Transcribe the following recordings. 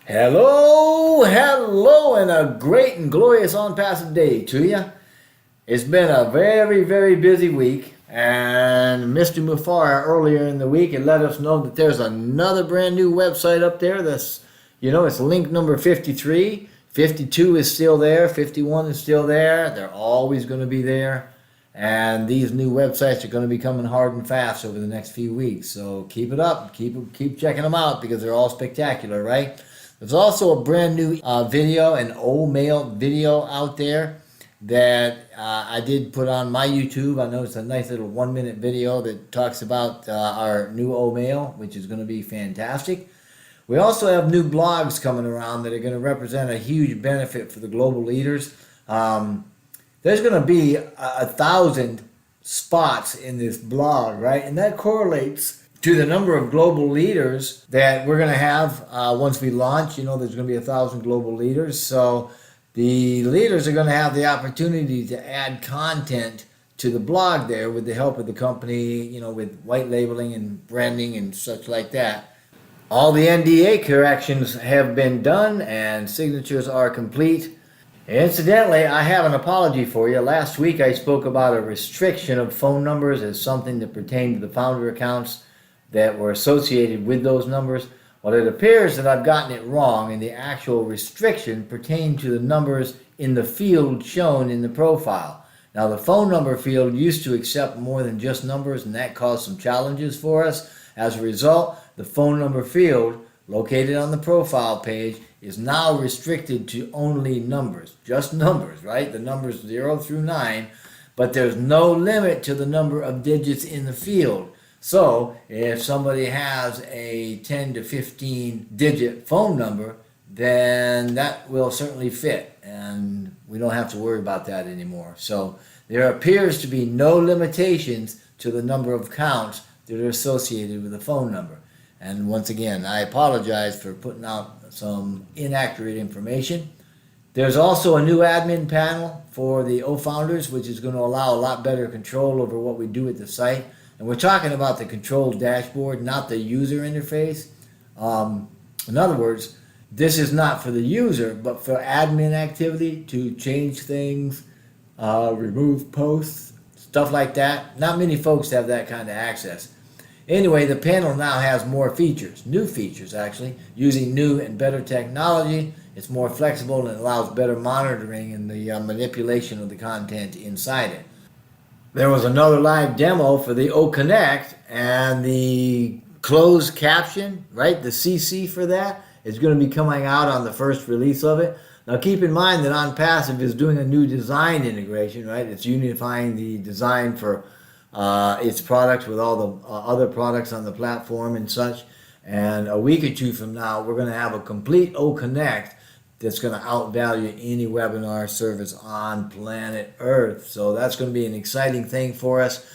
Hello, and a great and glorious ONPASSIVE day to you. It's been a very, very busy week, and Mr. Mufara earlier in the week had let us know that there's another brand new website up there that's, it's link number 53. 52 is still there, 51 is still there. They're always going to be there. And these new websites are going to be coming hard and fast over the next few weeks. So keep it up, keep checking them out because they're all spectacular, right? There's also a brand new video, an old mail video out there that I did put on my YouTube. I know it's a nice little 1-minute video that talks about our new old mail, which is going to be fantastic. We also have new blogs coming around that are going to represent a huge benefit for the global leaders. There's going to be 1,000 spots in this blog, right? And that correlates to the number of global leaders that we're going to have once we launch. There's going to be 1,000 global leaders. So the leaders are going to have the opportunity to add content to the blog there with the help of the company, with white labeling and branding and such like that. All the NDA corrections have been done and signatures are complete. Incidentally, I have an apology for you. Last week I spoke about a restriction of phone numbers as something that pertained to the founder accounts that were associated with those numbers. Well, it appears that I've gotten it wrong, and the actual restriction pertained to the numbers in the field shown in the profile. Now, the phone number field used to accept more than just numbers, and that caused some challenges for us. As a result, the phone number field located on the profile page is now restricted to only numbers, just numbers, right? The numbers 0 through 9, but there's no limit to the number of digits in the field. So if somebody has a 10 to 15 digit phone number, then that will certainly fit, and we don't have to worry about that anymore. So there appears to be no limitations to the number of counts that are associated with a phone number. And once again, I apologize for putting out some inaccurate information. There's also a new admin panel for the O-Founders, which is going to allow a lot better control over what we do at the site. And we're talking about the control dashboard, not the user interface. In other words, this is not for the user, but for admin activity to change things, remove posts, stuff like that. Not many folks have that kind of access. Anyway, the panel now has more features, new features actually, using new and better technology. It's more flexible and allows better monitoring and the manipulation of the content inside it. There was another live demo for the O Connect, and the closed caption, right, the CC for that is going to be coming out on the first release of it. Now keep in mind that ONPASSIVE is doing a new design integration, right? It's unifying the design for its products with all the other products on the platform and such. And a week or two from now, we're going to have a complete O Connect that's going to outvalue any webinar service on planet Earth. So that's going to be an exciting thing for us,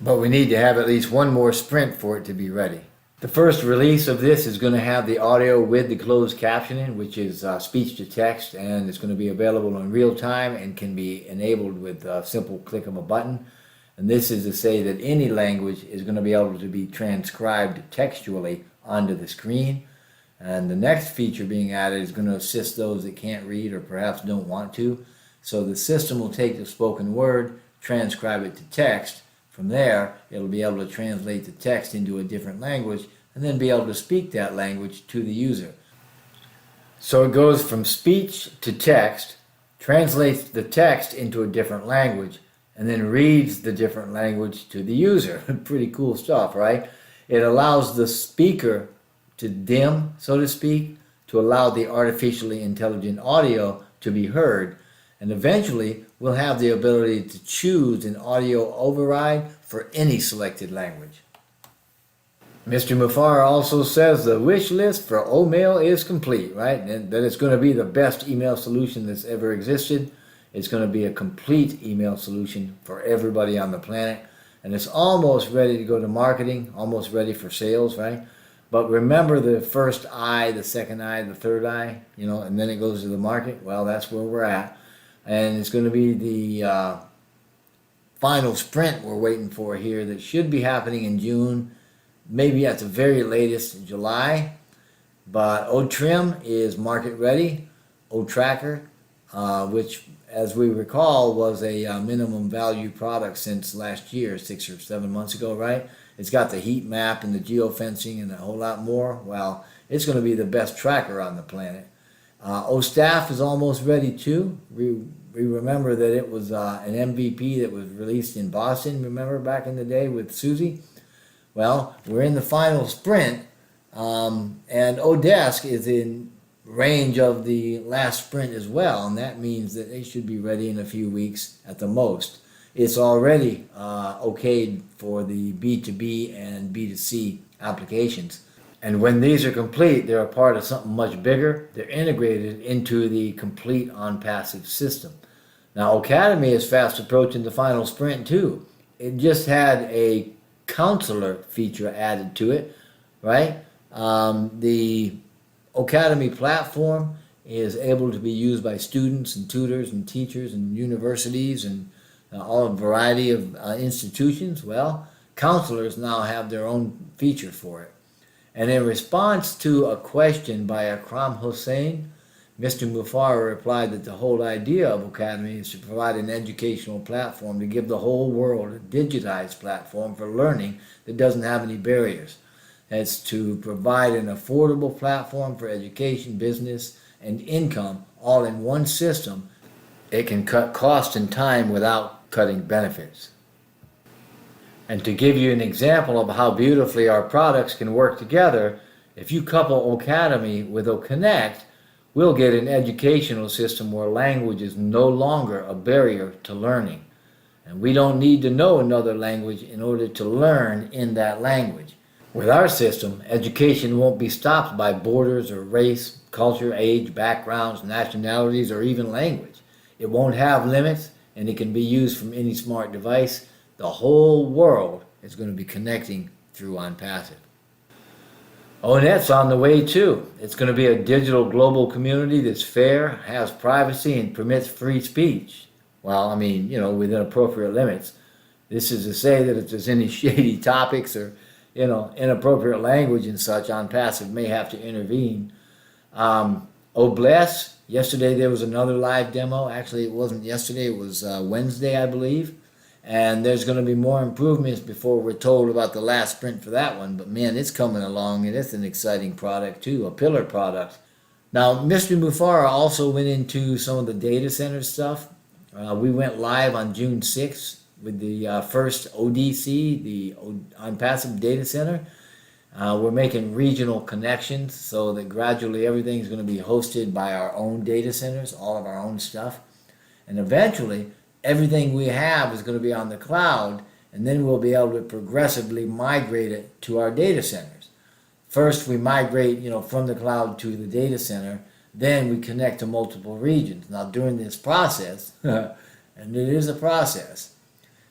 but we need to have at least one more sprint for it to be ready. The first release of this is going to have the audio with the closed captioning, which is speech to text, and it's going to be available in real time and can be enabled with a simple click of a button. And this is to say that any language is going to be able to be transcribed textually onto the screen. And the next feature being added is going to assist those that can't read or perhaps don't want to. So the system will take the spoken word, transcribe it to text. From there, it'll be able to translate the text into a different language and then be able to speak that language to the user. So it goes from speech to text, translates the text into a different language, and then reads the different language to the user. Pretty cool stuff, right? It allows the speaker to dim, so to speak, to allow the artificially intelligent audio to be heard. And eventually, we'll have the ability to choose an audio override for any selected language. Mr. Mufara also says the wish list for OMail is complete, right? And that it's going to be the best email solution that's ever existed. It's going to be a complete email solution for everybody on the planet. And it's almost ready to go to marketing, almost ready for sales, right? But remember the first I, the second I, the third I, and then it goes to the market. Well, that's where we're at. And it's going to be the final sprint we're waiting for here that should be happening in June, maybe at the very latest in July. But O-Trim is market ready. O-Tracker, which as we recall was a minimum value product since last year, 6 or 7 months ago, right? It's got the heat map and the geofencing and a whole lot more. Well, it's going to be the best tracker on the planet. O-Staff is almost ready too. We remember that it was an MVP that was released in Boston, remember back in the day with Susie? Well, we're in the final sprint, and Odesk is in range of the last sprint as well, and that means that they should be ready in a few weeks at the most. It's already okayed for the B2B and B2C applications. And when these are complete, they're a part of something much bigger. They're integrated into the complete ONPASSIVE system. Now, Academy is fast approaching the final sprint too. It just had a counselor feature added to it, right? The Academy platform is able to be used by students and tutors and teachers and universities and all a variety of institutions. Well, counselors now have their own feature for it. And in response to a question by Akram Hussein, Mr. Mufara replied that the whole idea of Academy is to provide an educational platform to give the whole world a digitized platform for learning that doesn't have any barriers. It's to provide an affordable platform for education, business, and income all in one system. It can cut cost and time without cutting benefits. And to give you an example of how beautifully our products can work together, if you couple Academy with OConnect, we'll get an educational system where language is no longer a barrier to learning. And we don't need to know another language in order to learn in that language. With our system, education won't be stopped by borders or race, culture, age, backgrounds, nationalities, or even language. It won't have limits, and it can be used from any smart device. The whole world is going to be connecting through ONPASSIVE. ONET's on the way too. It's going to be a digital global community that's fair, has privacy, and permits free speech. Well, I mean, within appropriate limits. This is to say that if there's any shady topics or, inappropriate language and such, ONPASSIVE may have to intervene. OBLESS, yesterday there was another live demo. Actually, it wasn't yesterday, it was Wednesday, I believe. And there's going to be more improvements before we're told about the last sprint for that one. But man, it's coming along, and it's an exciting product too, a pillar product. Now, Mr. Mufara also went into some of the data center stuff. We went live on June 6th with the first ODC, the ONPASSIVE data center. We're making regional connections so that gradually everything's going to be hosted by our own data centers, all of our own stuff. And eventually, everything we have is going to be on the cloud, and then we'll be able to progressively migrate it to our data centers. First, we migrate, from the cloud to the data center. Then we connect to multiple regions. Now, during this process, and it is a process,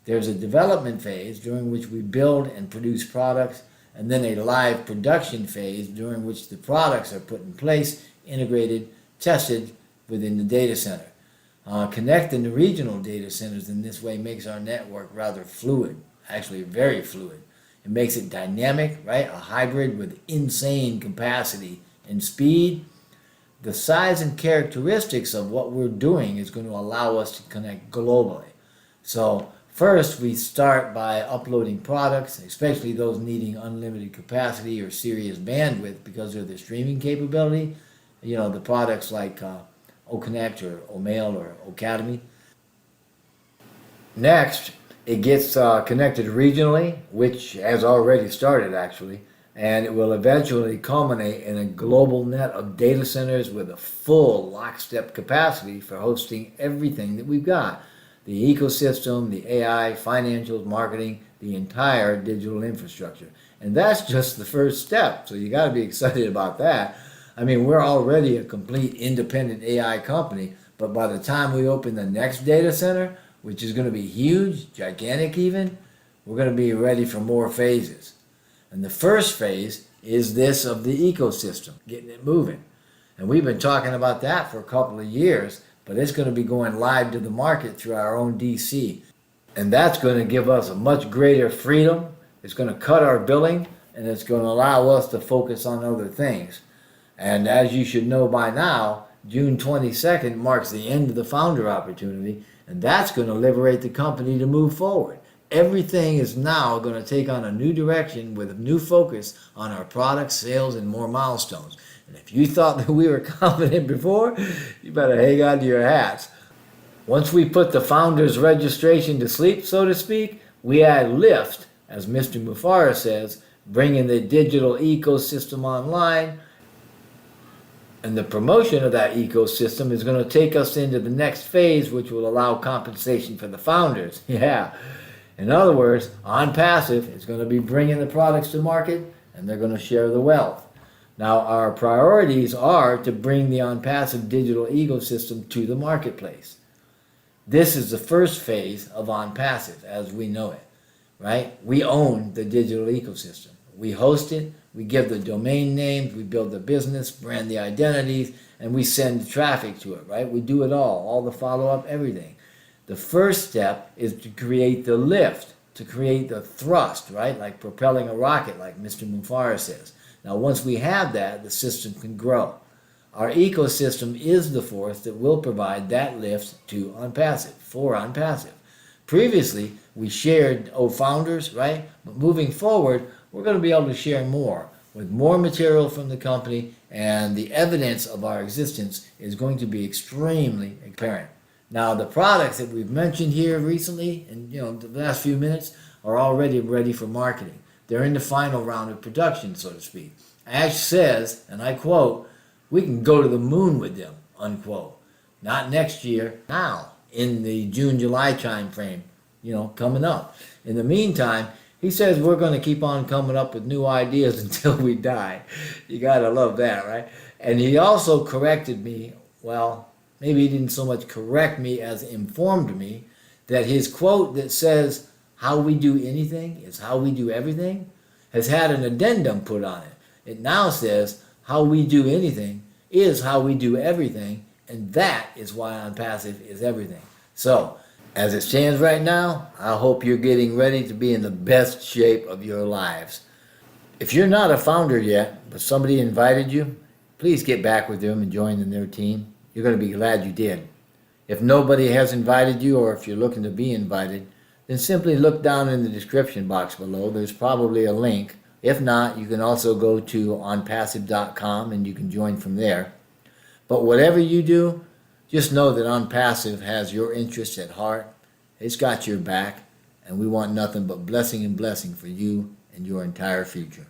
there's a development phase during which we build and produce products, and then a live production phase during which the products are put in place, integrated, tested within the data center. Connecting the regional data centers in this way makes our network rather fluid, actually very fluid. It makes it dynamic, right? A hybrid with insane capacity and speed. The size and characteristics of what we're doing is going to allow us to connect globally. So first we start by uploading products, especially those needing unlimited capacity or serious bandwidth because of their streaming capability. The products like OConnect or OMail or Academy. Next, it gets connected regionally, which has already started actually, and it will eventually culminate in a global net of data centers with a full lockstep capacity for hosting everything that we've got. The ecosystem, the AI, financials, marketing, the entire digital infrastructure. And that's just the first step, so you got to be excited about that. I mean, we're already a complete independent AI company, but by the time we open the next data center, which is going to be huge, gigantic even, we're going to be ready for more phases. And the first phase is this of the ecosystem, getting it moving. And we've been talking about that for a couple of years, but it's going to be going live to the market through our own DC. And that's going to give us a much greater freedom. It's going to cut our billing, and it's going to allow us to focus on other things. And as you should know by now, June 22nd marks the end of the founder opportunity, and that's going to liberate the company to move forward. Everything is now going to take on a new direction with a new focus on our products, sales, and more milestones. And if you thought that we were confident before, you better hang on to your hats. Once we put the founder's registration to sleep, so to speak, we add lift, as Mr. Mufara says, bringing the digital ecosystem online. And the promotion of that ecosystem is going to take us into the next phase, which will allow compensation for the founders. Yeah. In other words, ONPASSIVE is going to be bringing the products to market, and they're going to share the wealth. Now, our priorities are to bring the ONPASSIVE digital ecosystem to the marketplace. This is the first phase of ONPASSIVE as we know it, right? We own the digital ecosystem. We host it, we give the domain names, we build the business, brand the identities, and we send traffic to it, right? We do it all the follow-up, everything. The first step is to create the lift, to create the thrust, right? Like propelling a rocket, like Mr. Mufara says. Now, once we have that, the system can grow. Our ecosystem is the force that will provide that lift to ONPASSIVE, for ONPASSIVE. Previously, we shared founders, right? But moving forward, we're going to be able to share more with more material from the company, and the evidence of our existence is going to be extremely apparent. Now, the products that we've mentioned here recently, and the last few minutes, are already ready for marketing. They're in the final round of production, so to speak. Ash says, and I quote, "We can go to the moon with them," unquote. Not next year, now, in the June-July time frame, coming up. In the meantime, he says we're going to keep on coming up with new ideas until we die. You got to love that, right? And he also corrected me, well, maybe he didn't so much correct me as informed me, that his quote that says, "How we do anything is how we do everything," has had an addendum put on it. It now says, "How we do anything is how we do everything," and that is why ONPASSIVE is everything. So, as it stands right now, I hope you're getting ready to be in the best shape of your lives. If you're not a founder yet, but somebody invited you, please get back with them and join in their team. You're going to be glad you did. If nobody has invited you, or if you're looking to be invited, then simply look down in the description box below. There's probably a link. If not, you can also go to onpassive.com and you can join from there. But whatever you do, just know that ONPASSIVE has your interests at heart. It's got your back, and we want nothing but blessing and blessing for you and your entire future.